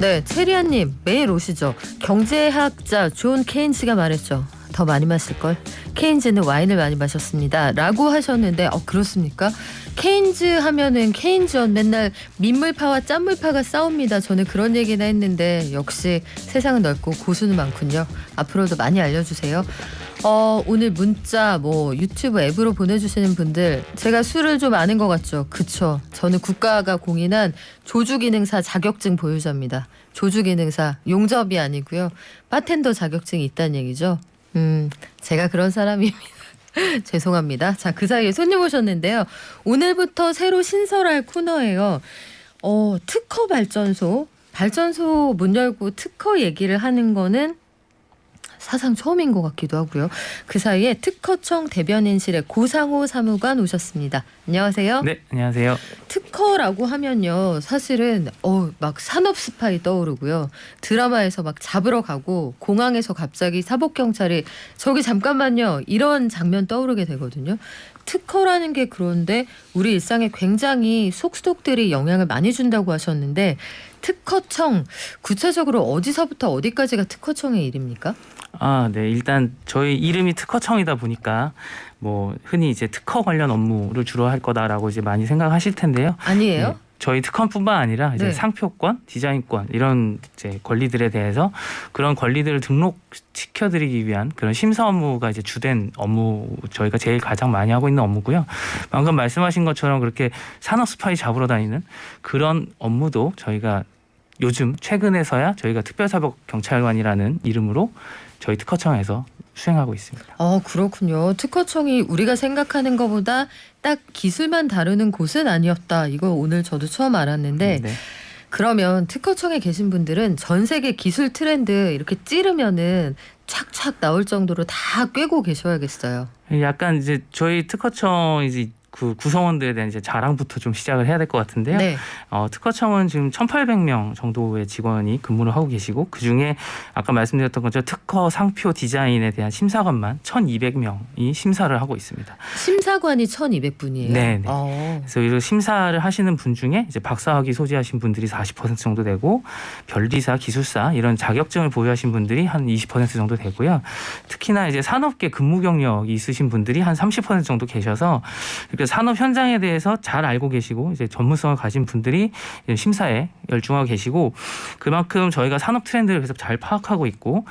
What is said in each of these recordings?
네, 체리아님 매일 오시죠. 경제학자 존 케인즈가 말했죠. 더 많이 마실걸. 케인즈는 와인을 많이 마셨습니다. 라고 하셨는데 그렇습니까? 케인즈 하면은 케인즈원 맨날 민물파와 짠물파가 싸웁니다. 저는 그런 얘기나 했는데 역시 세상은 넓고 고수는 많군요. 앞으로도 많이 알려주세요. 오늘 문자 유튜브 앱으로 보내주시는 분들 제가 술을 좀 아는 것 같죠? 그쵸. 저는 국가가 공인한 조주기능사 자격증 보유자입니다. 조주기능사 용접이 아니고요. 바텐더 자격증이 있다는 얘기죠. 제가 그런 사람입니다. 죄송합니다. 자, 그 사이에 손님 오셨는데요. 오늘부터 새로 신설할 코너예요. 특허 발전소 문 열고 특허 얘기를 하는 거는 사상 처음인 것 같기도 하고요. 그 사이에 특허청 대변인실에 고상호 사무관 오셨습니다. 안녕하세요. 네, 안녕하세요. 특허라고 하면요, 사실은 막 산업 스파이 떠오르고요. 드라마에서 막 잡으러 가고 공항에서 갑자기 사복 경찰이 저기 잠깐만요 이런 장면 떠오르게 되거든요. 특허라는 게 그런데 우리 일상에 굉장히 속속들이 영향을 많이 준다고 하셨는데 특허청 구체적으로 어디서부터 어디까지가 특허청의 일입니까? 네. 일단 저희 이름이 특허청이다 보니까 흔히 이제 특허 관련 업무를 주로 할 거다라고 이제 많이 생각하실 텐데요. 아니에요? 네, 저희 특허뿐만 아니라 이제 네. 상표권, 디자인권 이런 이제 권리들에 대해서 그런 권리들을 등록시켜드리기 위한 그런 심사 업무가 이제 주된 업무, 저희가 제일 가장 많이 하고 있는 업무고요. 방금 말씀하신 것처럼 그렇게 산업 스파이 잡으러 다니는 그런 업무도 저희가 요즘 최근에서야 저희가 특별사법경찰관이라는 이름으로 저희 특허청에서 수행하고 있습니다. 그렇군요. 특허청이 우리가 생각하는 것보다 딱 기술만 다루는 곳은 아니었다. 이거 오늘 저도 처음 알았는데 네. 그러면 특허청에 계신 분들은 전 세계 기술 트렌드 이렇게 찌르면은 착착 나올 정도로 다 꿰고 계셔야겠어요. 약간 이제 저희 특허청 이제 그 구성원들에 대한 이제 자랑부터 좀 시작을 해야 될 것 같은데요. 네. 특허청은 지금 1,800명 정도의 직원이 근무를 하고 계시고 그중에 아까 말씀드렸던 것처럼 특허 상표 디자인에 대한 심사관만 1,200명이 심사를 하고 있습니다. 심사관이 1,200분이에요. 네. 그래서 이런 심사를 하시는 분 중에 이제 박사학위 소지하신 분들이 40% 정도 되고 변리사, 기술사 이런 자격증을 보유하신 분들이 한 20% 정도 되고요. 특히나 이제 산업계 근무 경력이 있으신 분들이 한 30% 정도 계셔서 산업 현장에 대해서 잘 알고 계시고 이제 전문성을 가진 분들이 심사에 열중하고 계시고 그만큼 저희가 산업 트렌드를 계속 잘 파악하고 있고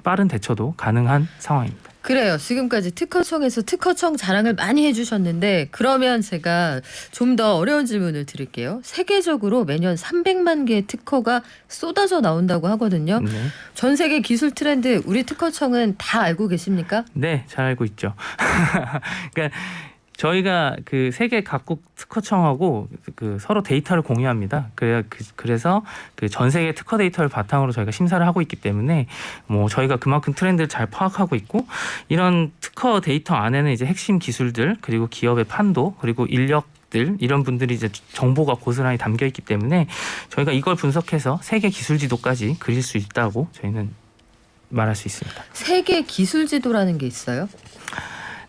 빠른 대처도 가능한 상황입니다. 그래요. 지금까지 특허청에서 특허청 자랑을 많이 해주셨는데 그러면 제가 좀 더 어려운 질문을 드릴게요. 세계적으로 매년 300만 개의 특허가 쏟아져 나온다고 하거든요. 네. 전 세계 기술 트렌드 우리 특허청은 다 알고 계십니까? 네, 잘 알고 있죠. 그러니까 저희가 그 세계 각국 특허청하고 그 서로 데이터를 공유합니다. 그래서 그 전 세계 특허 데이터를 바탕으로 저희가 심사를 하고 있기 때문에 저희가 그만큼 트렌드를 잘 파악하고 있고 이런 특허 데이터 안에는 이제 핵심 기술들 그리고 기업의 판도 그리고 인력들 이런 분들이 이제 정보가 고스란히 담겨 있기 때문에 저희가 이걸 분석해서 세계 기술 지도까지 그릴 수 있다고 저희는 말할 수 있습니다. 세계 기술 지도라는 게 있어요?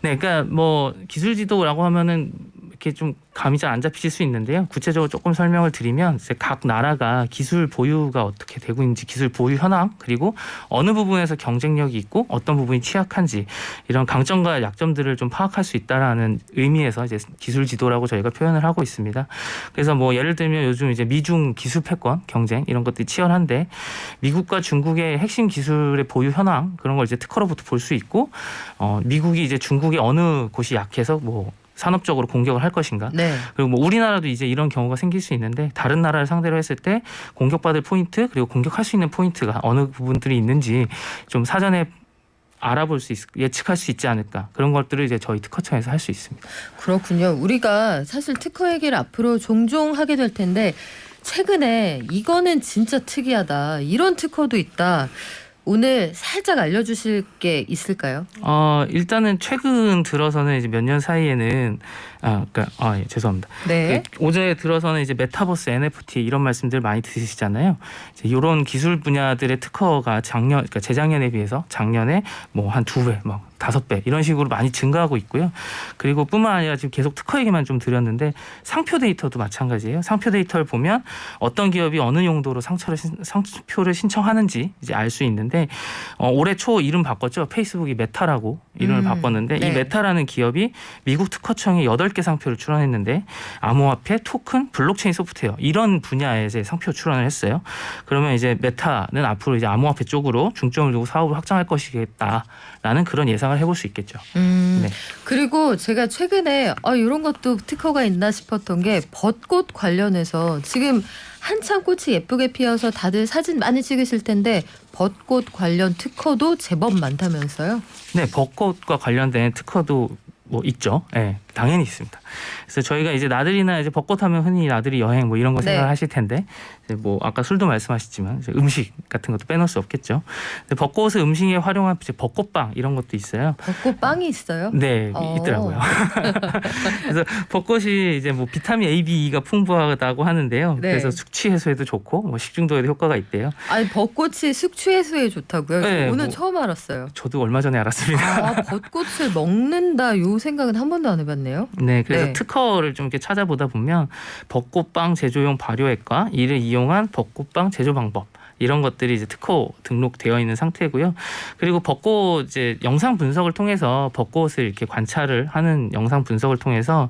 네, 그러니까 기술 지도라고 하면은 이렇게 좀 감이 잘 안 잡히실 수 있는데요. 구체적으로 조금 설명을 드리면 이제 각 나라가 기술 보유가 어떻게 되고 있는지, 기술 보유 현황, 그리고 어느 부분에서 경쟁력이 있고 어떤 부분이 취약한지 이런 강점과 약점들을 좀 파악할 수 있다라는 의미에서 이제 기술 지도라고 저희가 표현을 하고 있습니다. 그래서 예를 들면 요즘 이제 미중 기술 패권 경쟁 이런 것들이 치열한데 미국과 중국의 핵심 기술의 보유 현황 그런 걸 이제 특허로부터 볼 수 있고 미국이 이제 중국의 어느 곳이 약해서 산업적으로 공격을 할 것인가. 네. 그리고 우리나라도 이제 이런 경우가 생길 수 있는데 다른 나라를 상대로 했을 때 공격받을 포인트 그리고 공격할 수 있는 포인트가 어느 부분들이 있는지 좀 사전에 알아볼 수 예측할 수 있지 않을까. 그런 것들을 이제 저희 특허청에서 할 수 있습니다. 그렇군요. 우리가 사실 특허 얘기를 앞으로 종종 하게 될 텐데 최근에 이거는 진짜 특이하다. 이런 특허도 있다. 오늘 살짝 알려주실 게 있을까요? 일단은 최근 들어서는 이제 몇 년 사이에는 예, 죄송합니다. 네. 올해 들어서는 이제 메타버스, NFT 이런 말씀들 많이 드시잖아요. 이제 이런 기술 분야들의 특허가 재작년에 비해서 작년에 한 2배, 5배 이런 식으로 많이 증가하고 있고요. 그리고 뿐만 아니라 지금 계속 특허 얘기만 좀 드렸는데 상표 데이터도 마찬가지예요. 상표 데이터를 보면 어떤 기업이 어느 용도로 상표를 신청하는지 이제 알 수 있는데 올해 초 이름 바꿨죠. 페이스북이 메타라고 이름을 바꿨는데 네. 이 메타라는 기업이 미국 특허청에 8개 상표를 출원했는데 암호화폐, 토큰, 블록체인 소프트웨어 이런 분야에 이제 상표 출원을 했어요. 그러면 이제 메타는 앞으로 이제 암호화폐 쪽으로 중점을 두고 사업을 확장할 것이겠다라는 그런 예상을 해볼 수 있겠죠. 네. 그리고 제가 최근에 이런 것도 특허가 있나 싶었던 게 벚꽃 관련해서 지금 한참 꽃이 예쁘게 피어서 다들 사진 많이 찍으실 텐데 벚꽃 관련 특허도 제법 많다면서요? 네, 벚꽃과 관련된 특허도 뭐 있죠. 네, 당연히 있습니다. 그래서 저희가 이제 나들이나 이제 벚꽃하면 흔히 나들이 여행 뭐 이런 거 네. 생각하실 텐데 이제 뭐 아까 술도 말씀하셨지만 이제 음식 같은 것도 빼놓을 수 없겠죠. 근데 벚꽃을 음식에 활용한 이제 벚꽃빵 이런 것도 있어요. 벚꽃빵이 있어요? 네, 있더라고요. 그래서 벚꽃이 이제 뭐 비타민 A, B, E가 풍부하다고 하는데요. 네. 그래서 숙취 해소에도 좋고 뭐 식중독에도 효과가 있대요. 아니 벚꽃이 숙취 해소에 좋다고요? 네, 오늘 뭐 처음 알았어요. 저도 얼마 전에 알았습니다. 벚꽃을 먹는다 요 생각은 한 번도 안 해봤네요. 네, 그래서 네. 특허를 좀 이렇게 찾아보다 보면 벚꽃빵 제조용 발효액과 이를 이용한 벚꽃빵 제조 방법 이런 것들이 이제 특허 등록되어 있는 상태고요. 그리고 벚꽃 이제 영상 분석을 통해서 벚꽃을 이렇게 관찰을 하는 영상 분석을 통해서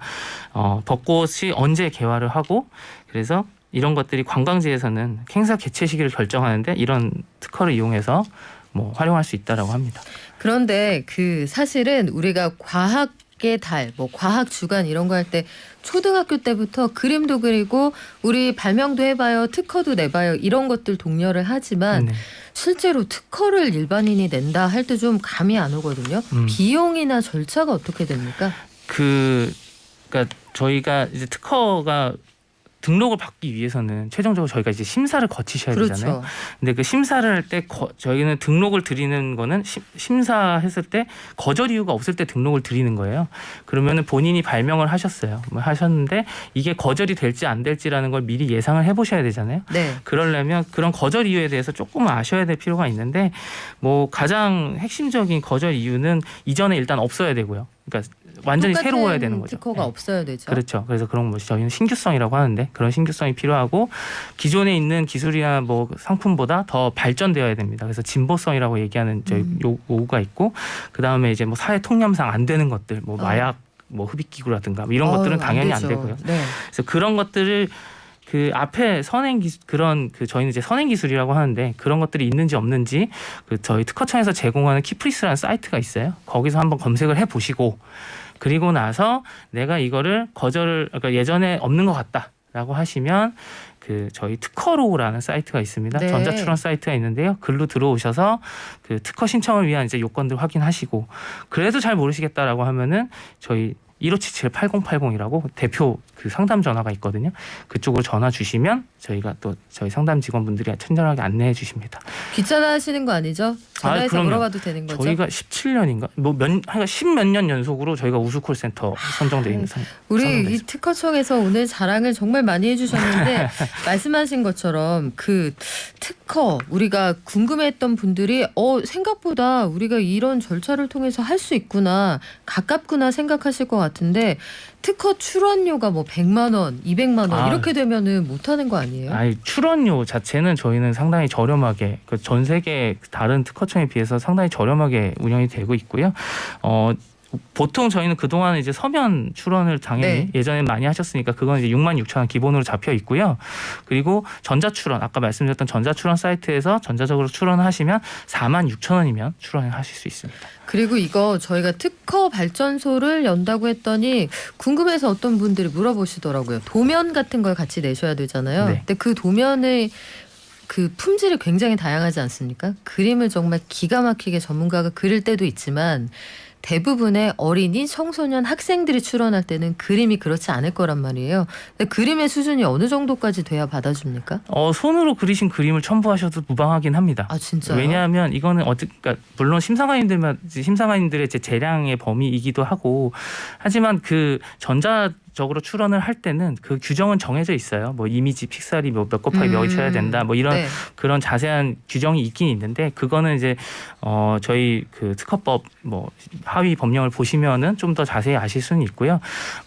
벚꽃이 언제 개화를 하고 그래서 이런 것들이 관광지에서는 행사 개최 시기를 결정하는데 이런 특허를 이용해서 뭐 활용할 수 있다라고 합니다. 그런데 그 사실은 우리가 과학의 달, 뭐 과학 주간 이런 거 할 때 초등학교 때부터 그림도 그리고 우리 발명도 해봐요, 특허도 내봐요 이런 것들 독려를 하지만 네. 실제로 특허를 일반인이 낸다 할 때 좀 감이 안 오거든요. 비용이나 절차가 어떻게 됩니까? 그러니까 저희가 이제 특허가 등록을 받기 위해서는 최종적으로 저희가 이제 심사를 거치셔야 되잖아요. 그렇죠. 근데 그 심사를 할 때 저희는 등록을 드리는 거는 심사했을 때 거절 이유가 없을 때 등록을 드리는 거예요. 그러면은 본인이 발명을 하셨어요. 뭐 하셨는데 이게 거절이 될지 안 될지라는 걸 미리 예상을 해보셔야 되잖아요. 네. 그러려면 그런 거절 이유에 대해서 조금 아셔야 될 필요가 있는데 뭐 가장 핵심적인 거절 이유는 이전에 일단 없어야 되고요. 그러니까 완전히 똑같은 새로워야 되는 거죠. 특허가 네. 없어야 되죠. 그렇죠. 그래서 그런 거 저희는 신규성이라고 하는데 그런 신규성이 필요하고 기존에 있는 기술이나 뭐 상품보다 더 발전되어야 됩니다. 그래서 진보성이라고 얘기하는 저희 요구가 있고 그 다음에 이제 뭐 사회 통념상 안 되는 것들, 뭐 마약, 뭐 흡입기구라든가 뭐 이런 것들은 당연히 안 되고요. 네. 그래서 그런 것들을 그 앞에 선행 기술 그런 그 저희는 이제 선행 기술이라고 하는데 그런 것들이 있는지 없는지 그 저희 특허청에서 제공하는 키프리스라는 사이트가 있어요. 거기서 한번 검색을 해 보시고 그리고 나서 내가 이거를 그러니까 예전에 없는 것 같다라고 하시면 그 저희 특허로라는 사이트가 있습니다. 네. 전자출원 사이트가 있는데요. 글로 들어오셔서 그 특허 신청을 위한 이제 요건들 확인하시고 그래도 잘 모르시겠다라고 하면은 저희 1577-8080이라고 대표 그 상담 전화가 있거든요. 그쪽으로 전화 주시면 저희가 또 저희 상담 직원분들이 친절하게 안내해 주십니다. 귀찮아하시는 거 아니죠? 전화해서 그럼요. 물어봐도 되는 거죠? 저희가 17년인가 하여간 10몇 년 연속으로 저희가 우수 콜센터 선정돼 있는 우리 이 특허청에서 오늘 자랑을 정말 많이 해주셨는데 말씀하신 것처럼 그 특허 우리가 궁금해했던 분들이 생각보다 우리가 이런 절차를 통해서 할 수 있구나 가깝구나 생각하실 것 같은데 특허 출원료가 뭐 100만 원, 200만 원 이렇게 되면은 못하는 거 아니에요? 아니 출원료 자체는 저희는 상당히 저렴하게 전 세계 다른 특허청에 비해서 상당히 저렴하게 운영이 되고 있고요. 보통 저희는 그동안 이제 서면 출원을 당연히 예전에 많이 하셨으니까 그건 이제 66,000원 기본으로 잡혀 있고요. 그리고 전자출원 아까 말씀드렸던 전자출원 사이트에서 전자적으로 출원하시면 46,000원이면 출원을 하실 수 있습니다. 그리고 이거 저희가 특허 발전소를 연다고 했더니 궁금해서 어떤 분들이 물어보시더라고요. 도면 같은 걸 같이 내셔야 되잖아요. 네. 근데 그 도면의 그 품질이 굉장히 다양하지 않습니까? 그림을 정말 기가 막히게 전문가가 그릴 때도 있지만 대부분의 어린이, 청소년, 학생들이 출원할 때는 그림이 그렇지 않을 거란 말이에요. 근데 그림의 수준이 어느 정도까지 돼야 받아줍니까? 손으로 그리신 그림을 첨부하셔도 무방하긴 합니다. 아 진짜요? 왜냐하면 이거는 그러니까 물론 심사관님들의 제 재량의 범위이기도 하고 하지만 그 적으로 출원을 할 때는 그 규정은 정해져 있어요. 뭐 이미지 픽셀이 몇 곱하기 몇이 쳐야 된다. 뭐 이런 네. 그런 자세한 규정이 있긴 있는데 그거는 이제 저희 그 특허법 뭐 하위 법령을 보시면은 좀 더 자세히 아실 수는 있고요.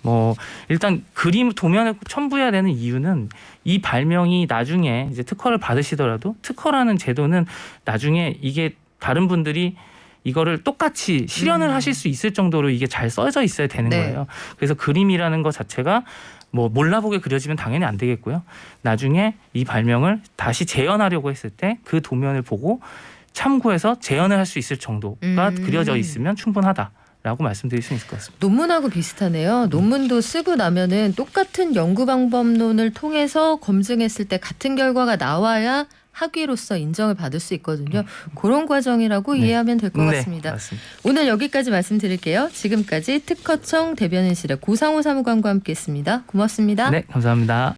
뭐 일단 그림 도면을 첨부해야 되는 이유는 이 발명이 나중에 이제 특허를 받으시더라도 특허라는 제도는 나중에 이게 다른 분들이 이거를 똑같이 실현을 하실 수 있을 정도로 이게 잘 써져 있어야 되는 네. 거예요. 그래서 그림이라는 것 자체가 뭐 몰라보게 그려지면 당연히 안 되겠고요. 나중에 이 발명을 다시 재현하려고 했을 때 그 도면을 보고 참고해서 재현을 할 수 있을 정도가 그려져 있으면 충분하다라고 말씀드릴 수 있을 것 같습니다. 논문하고 비슷하네요. 논문도 쓰고 나면은 똑같은 연구 방법론을 통해서 검증했을 때 같은 결과가 나와야 학위로서 인정을 받을 수 있거든요. 그런 과정이라고 네. 이해하면 될 것 네, 같습니다. 맞습니다. 오늘 여기까지 말씀드릴게요. 지금까지 특허청 대변인실의 고상호 사무관과 함께했습니다. 고맙습니다. 네, 감사합니다.